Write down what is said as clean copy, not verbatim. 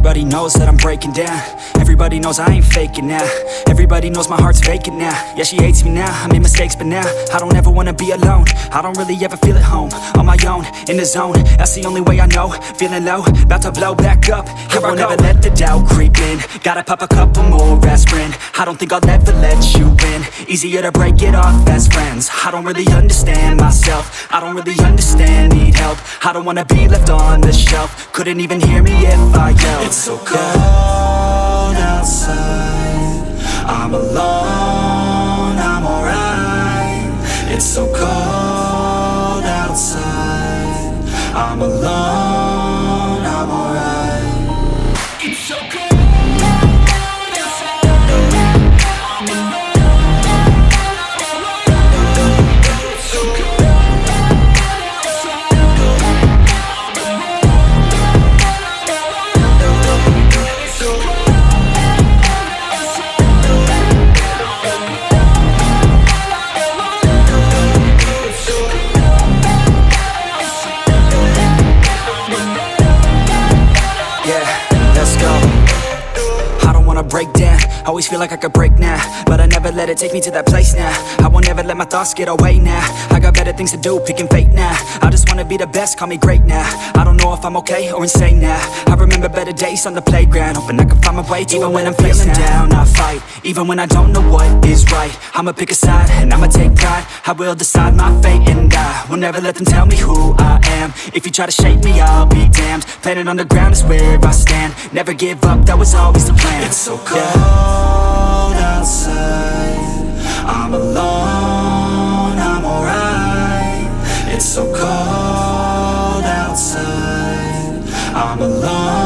Everybody knows that I'm breaking down. Everybody knows I ain't faking now. Everybody knows my heart's vacant now. Yeah, she hates me now, I made mistakes but now I don't ever wanna be alone. I don't really ever feel at home. On my own, in the zone, that's the only way I know. Feeling low, about to blow back up. Here I won't ever let the doubt creep in. Gotta pop a couple more aspirin. I don't think I'll ever let you in. Easier to break it off best friends. I don't really understand myself. I don't really understand, need help. I don't wanna be left on the shelf. Couldn't even hear me if I yelled. It's so cold outside, I'm alone, I'm alright. It's so cold outside, I'm alone, I'm alright. It's so cold. Break down, always feel like I could break now, but I never let it take me to that place now. I won't ever let my thoughts get away now. I got better things to do, picking fate now. I just wanna be the best, call me great now. I don't know if I'm okay or insane now. I remember better days on the playground, hoping I can find my way. Even when I'm feeling down, I fight. Even when I don't know what is right, I'ma pick a side and I'ma take pride. I will decide my fate and I will never let them tell me who I am. If you try to shake me, I'll be damned. Planet on the ground is where I stand. Never give up, that was always the plan. It's so cold outside, I'm alone, I'm alright. It's so cold outside, I'm alone.